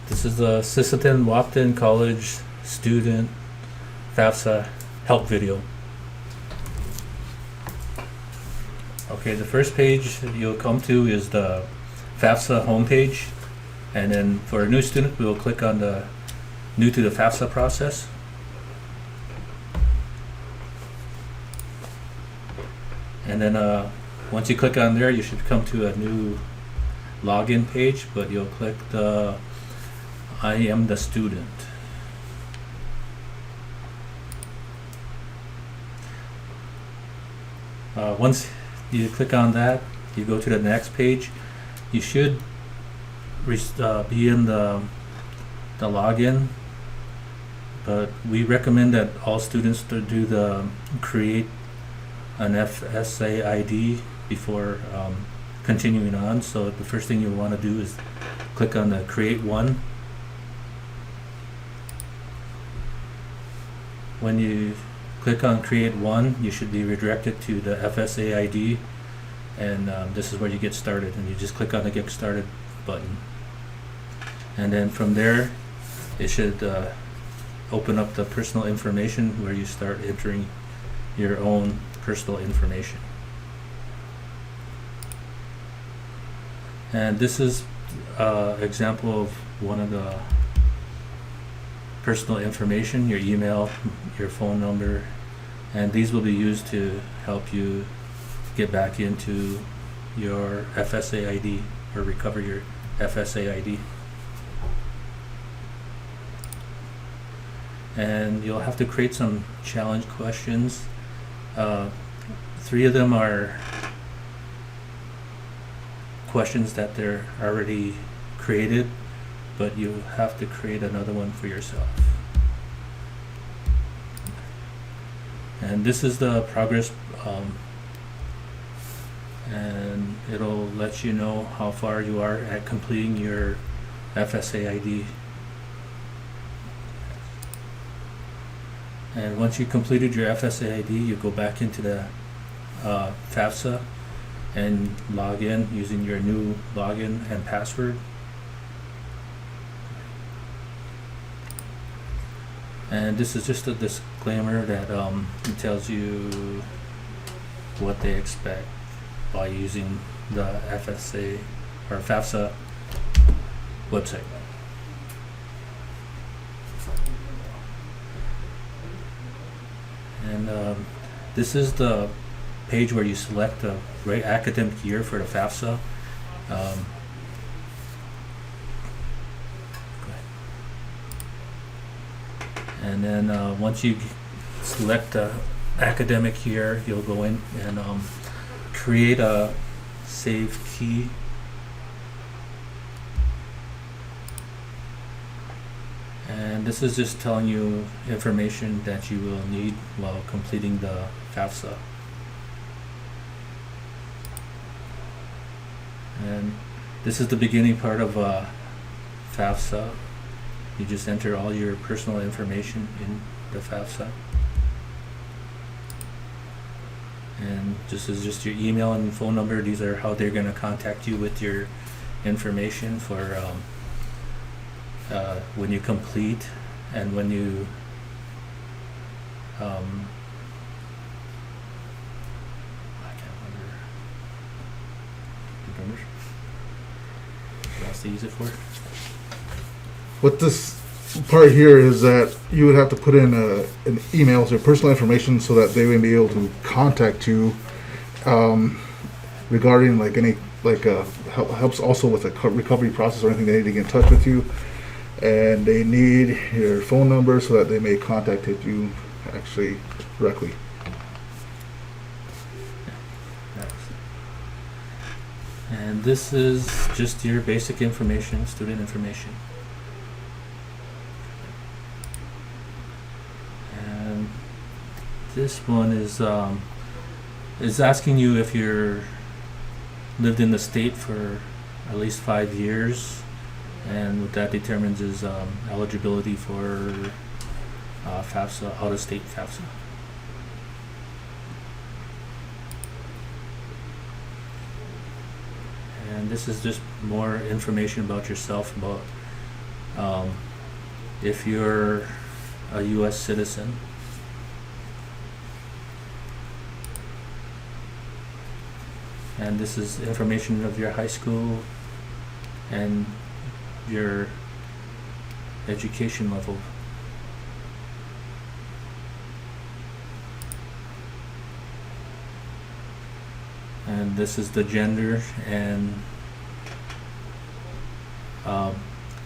This is the Sisseton-Wapton College student FAFSA help video. Okay, the first page that you'll come to is the FAFSA homepage, and then for a new student, we will click on the new to the FAFSA process. And then once you click on there, you should come to a new login page, but you'll click the I am the student. Once you click on that, you go to the next page. You should be in the login, but we recommend that all students to do the create an FSA ID before continuing on. So the first thing you want to do is click on the create one. When you click on create one, you should be redirected to the FSA ID, and this is where you get started, and you just click on the get started button, and then from there it should open up the personal information where you start entering your own personal information. And this is example of one of the personal information, your email, your phone number, and these will be used to help you get back into your FSA ID or recover your FSA ID. And you'll have to create some challenge questions. 3 of them are questions that they're already created, but you have to create another one for yourself. And this is the progress, and it'll let you know how far you are at completing your FSA ID. And once you completed your FSA ID, you go back into the FAFSA and log in using your new login and password. And this is just a disclaimer that it tells you what they expect by using the FSA or FAFSA website. And this is the page where you select the right academic year for the FAFSA. And then once you select the academic year, you'll go in and create a save key. And this is just telling you information that you will need while completing the FAFSA. And this is the beginning part of FAFSA. You just enter all your personal information in the FAFSA. And this is just your email and phone number. These are how they're going to contact you with your information for when you complete and when you I can't remember what else to use it for. What this part here is that you would have to put in an email, so personal information, so that they would be able to contact you regarding like any helps also with the recovery process or anything. They need to get in touch with you, and they need your phone number so that they may contact you actually directly. And this is just your basic information, student information. And this one is asking you if you're lived in the state for at least 5 years, and what that determines is eligibility for FAFSA, out-of-state FAFSA. And this is just more information about yourself, about If you're a U.S. citizen, and this is information of your high school and your education level. And this is the gender, and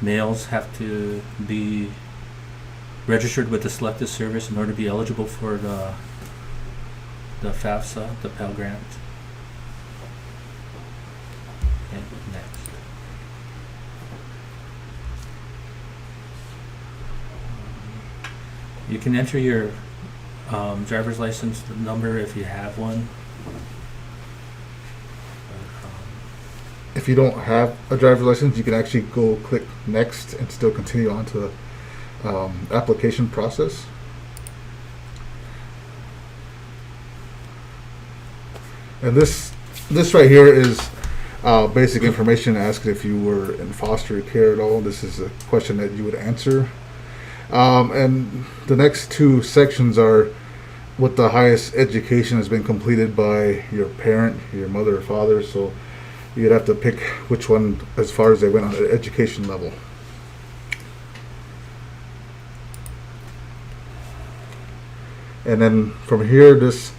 males have to be registered with the Selective Service in order to be eligible for the FAFSA, the Pell Grant. Okay, next. You can enter your driver's license number if you have one. If you don't have a driver's license, you can actually go click next and still continue on to the application process. And this right here is basic information asking if you were in foster care at all. This is a question that you would answer. And the next two sections are what the highest education has been completed by your parent, your mother or father. So you'd have to pick which one as far as they went on the education level. And then from here, this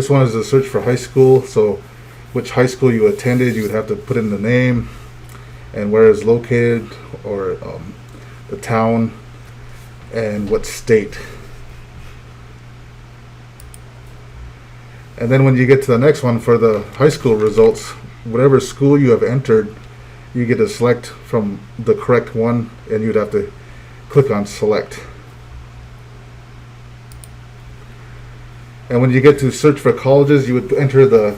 one is a search for high school. So which high school you attended, you would have to put in the name and where it's located, or the town, and what state. And then when you get to the next one for the high school results, whatever school you have entered, you get to select from the correct one, and you'd have to click on select. And when you get to search for colleges, you would enter the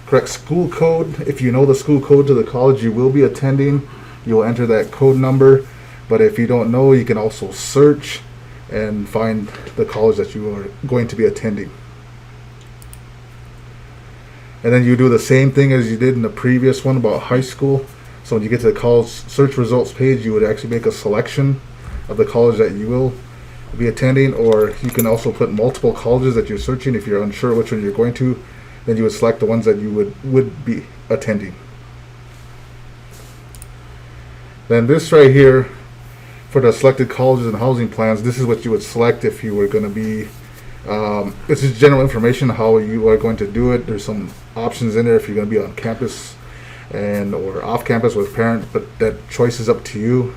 correct school code. If you know the school code to the college you will be attending, you'll enter that code number. But if you don't know, you can also search and find the college that you are going to be attending. And then you do the same thing as you did in the previous one about high school. So when you get to the college search results page, you would actually make a selection of the college that you will be attending, or you can also put multiple colleges that you're searching. If you're unsure which one you're going to, then you would select the ones that you would be attending. Then this right here, for the selected colleges and housing plans, this is what you would select if you were going to be, this is general information how you are going to do it. There's some options in there if you're going to be on campus and or off campus with parent, but that choice is up to you.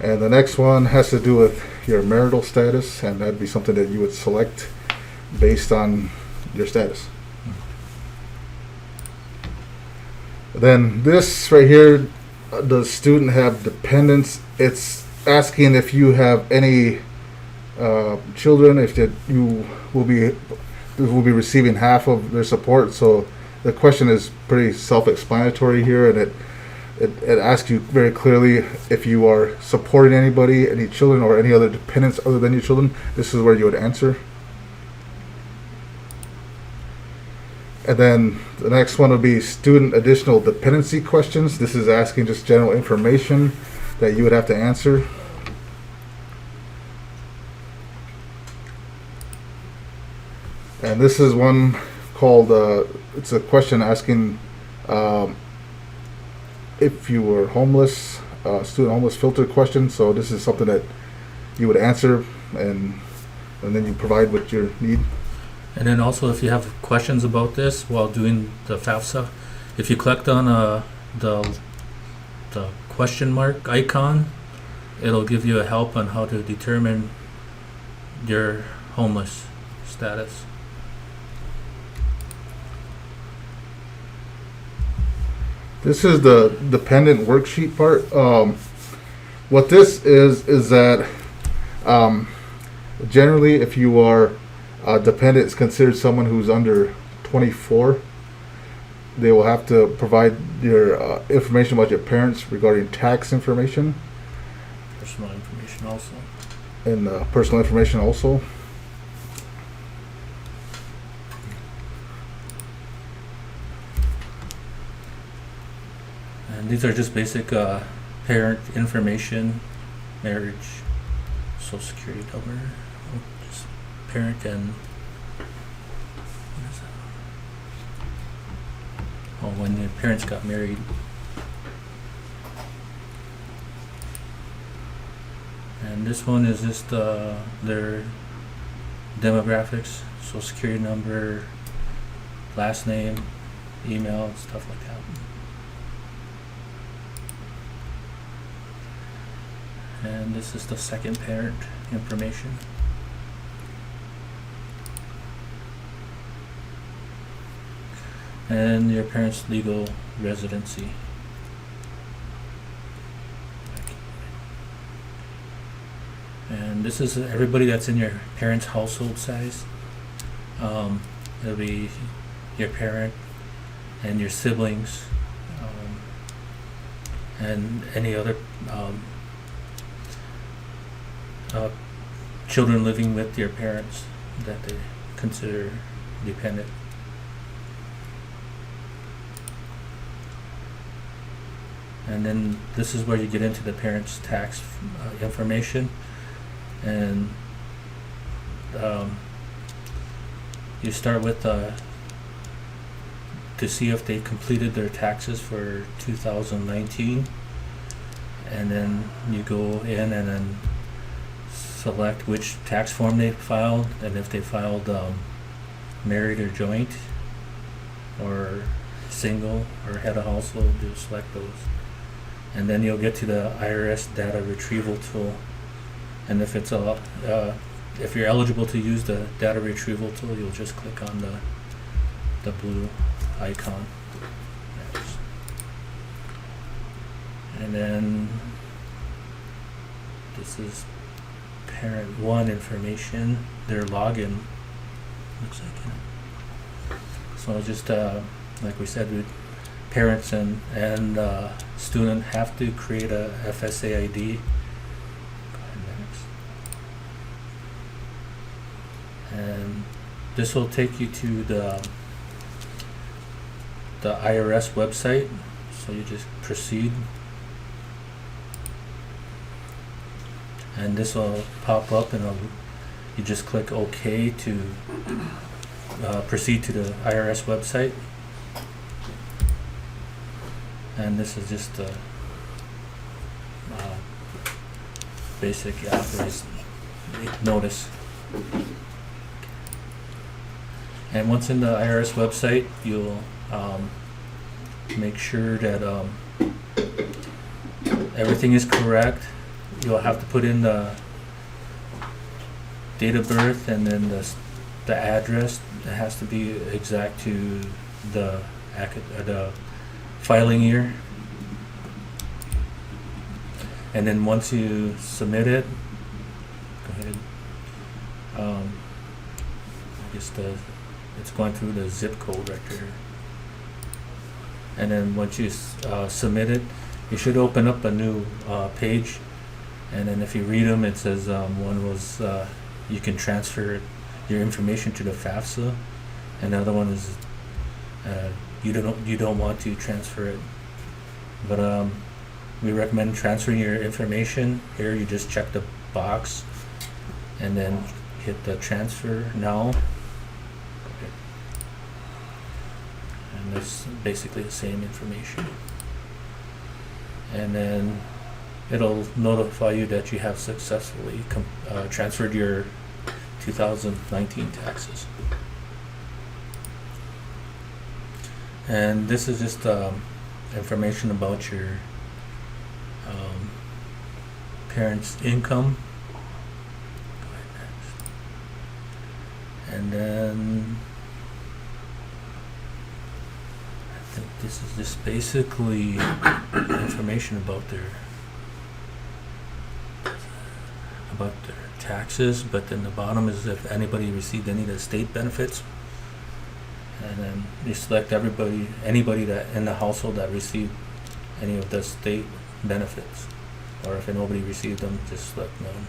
And the next one has to do with your marital status, and that'd be something that you would select based on your status. Then this right here, does student have dependents? It's asking if you have any children, if that you will be receiving half of their support. So the question is pretty self-explanatory here, and it asks you very clearly if you are supporting anybody, any children, or any other dependents other than your children. This is where you would answer. And then the next one would be student additional dependency questions. This is asking just general information that you would have to answer. And this is one called, it's a question asking if you were homeless, student homeless filter question. So this is something that you would answer, and then you provide what you need. And then also, if you have questions about this while doing the FAFSA, if you clicked on the question mark icon, it'll give you a help on how to determine your homeless status. This is the dependent worksheet part. What this is that generally, if you are dependent, it's considered someone who's under 24. They will have to provide your information about your parents regarding tax information. Personal information also. And personal information also. And these are just basic parent information, marriage, social security number, just parent and what is that? Oh, when the parents got married. And this one is just their demographics, social security number, last name, email, stuff like that. And this is the second parent information. And your parents' legal residency. And this is everybody that's in your parents' household size. It'll be your parent and your siblings, and any other children living with your parents that they consider dependent. And then this is where you get into the parents' tax information, and you start with to see if they completed their taxes for 2019, and then you go in and then select which tax form they filed, and if they filed married or joint or single or head of household, you select those. And then you'll get to the IRS data retrieval tool, and if it's if you're eligible to use the data retrieval tool, you'll just click on the blue icon. Next. And then this is parent 1 information, their login, looks like it. So just like we said, parents and student have to create a FSA ID. Go ahead, next. And this will take you to the IRS website, so you just proceed, and this will pop up, and you just click OK to proceed to the IRS website. And this is just a basic authorized notice. And once in the IRS website, you'll make sure that everything is correct. You'll have to put in the date of birth, and then the address. It has to be exact to the filing year. And then once you submit it, go ahead. I guess it's going through the zip code right there. And then once you submit it, you should open up a new page. And then if you read them, it says one was you can transfer your information to the FAFSA, and the other one is you don't want to transfer it. But we recommend transferring your information. Here you just check the box and then hit the transfer now. Okay. And that's basically the same information. And then it'll notify you that you have successfully transferred your 2019 taxes. And this is just information about your parents' income. Go ahead, next. And then I think this is just basically information about their taxes, but then the bottom is if anybody received any of the state benefits. And then you select anybody that in the household that received any of the state benefits, or if nobody received them, just select none.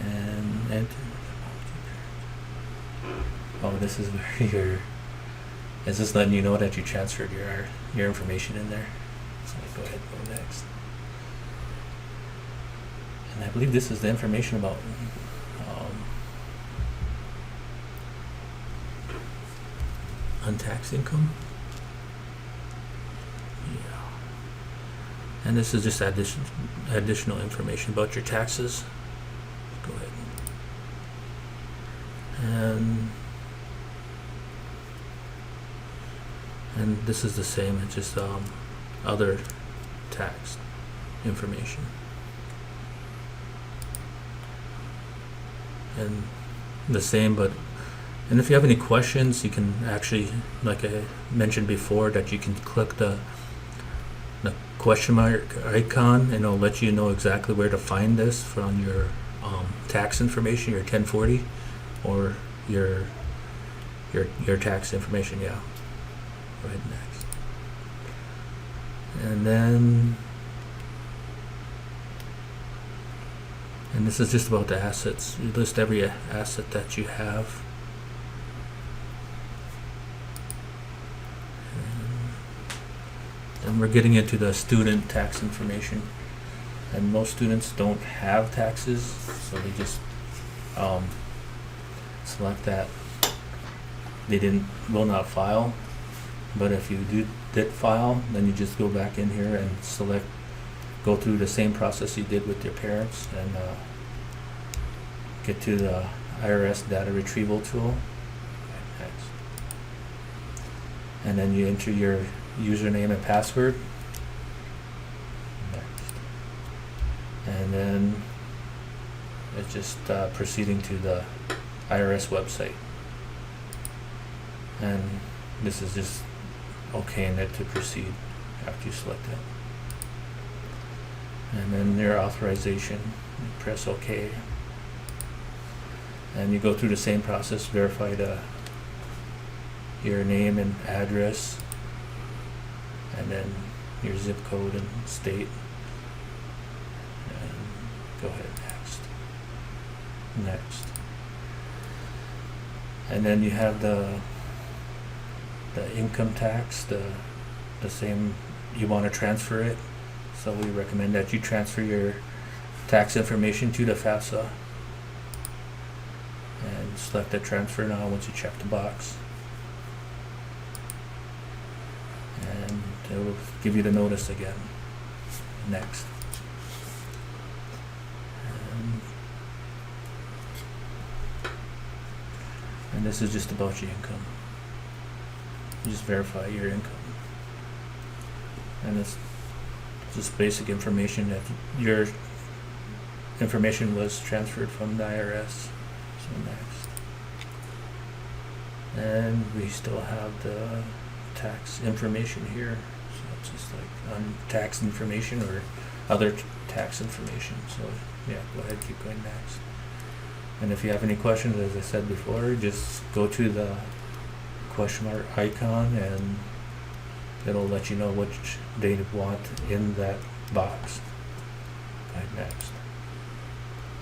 And enter. Oh, this is where It's just letting you know that you transferred your information in there. So go ahead and go next. And I believe this is the information about untaxed income. Yeah. And this is just additional information about your taxes. Go ahead. And this is the same, it's just other tax information. And the same, and if you have any questions, you can actually, like I mentioned before, that you can click the question mark icon, and it'll let you know exactly where to find this from your tax information, your 1040, or your tax information. Yeah. Go ahead next. And this is just about the assets. You list every asset that you have. And we're getting into the student tax information. And most students don't have taxes, so they just select that they will not file. But if you did file, then you just go back in here and go through the same process you did with your parents, and get to the IRS data retrieval tool. Next. And then you enter your username and password. Next. And then it's just proceeding to the IRS website. And this is just okaying it to proceed after you select it. And then your authorization, you press OK. And you go through the same process, verify your name and address, and then your zip code and state. And go ahead, next. And then you have the income tax, the same, you want to transfer it. So we recommend that you transfer your tax information to the FAFSA, and select the transfer now once you check the box. And it will give you the notice again. Next. And this is just about your income. You just verify your income. And it's just basic information that your information was transferred from the IRS. So next. And we still have the tax information here. So it's just like tax information or other tax information. So yeah, go ahead, keep going next. And if you have any questions, as I said before, just go to the question mark icon and it'll let you know which they want in that box. Go ahead, next.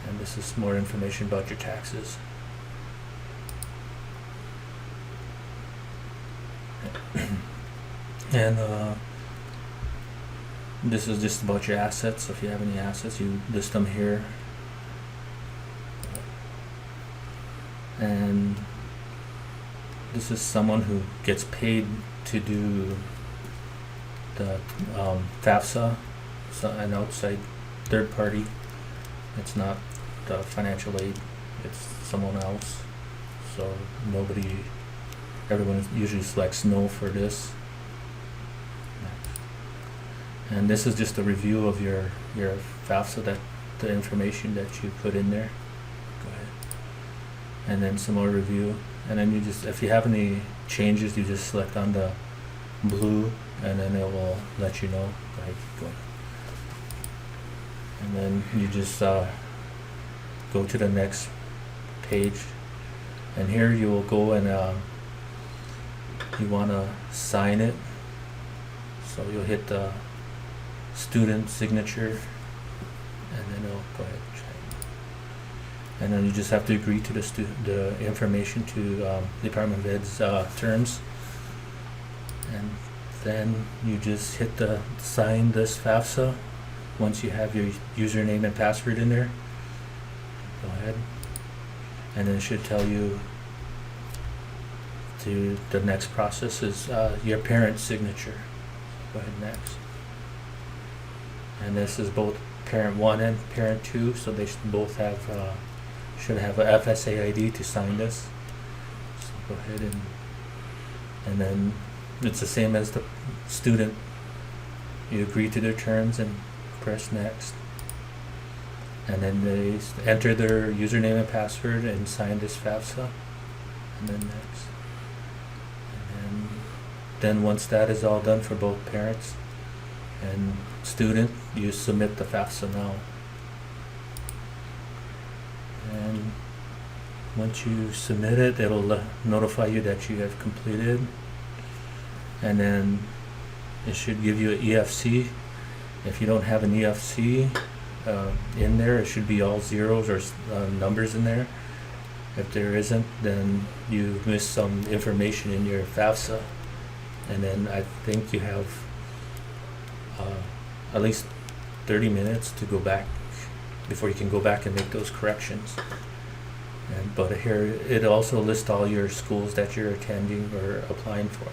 And this is more information about your taxes. And this is just about your assets. So if you have any assets, you list them here. And this is someone who gets paid to do the FAFSA, so an outside third party. It's not the financial aid, it's someone else. So everyone usually selects no for this. And this is just a review of your FAFSA, that the information that you put in there. Go ahead. And then some more review. And then you just, if you have any changes, you just select on the blue, and then it will let you know. Go ahead, keep going. And then you just go to the next page, and here you will go and you want to sign it. So you'll hit the student signature, and then it'll go ahead. And then you just have to agree to the information to Department of Ed's terms. Then you just hit the sign this FAFSA. Once you have your username and password in there, go ahead. And then it should tell you to the next process is your parent's signature. Go ahead next. And this is both parent 1 and parent 2, so they should both have should have a FSA ID to sign this. So go ahead and then it's the same as the student. You agree to their terms and press next. And then they enter their username and password and sign this FAFSA. And then next. And then once that is all done for both parents and student, you submit the FAFSA now. And once you submit it, it'll notify you that you have completed. And then it should give you an EFC. If you don't have an EFC in there, it should be all zeros or numbers in there. If there isn't, then you missed some information in your FAFSA. And then I think you have at least 30 minutes to go back before you can go back and make those corrections. But here it also lists all your schools that you're attending or applying for.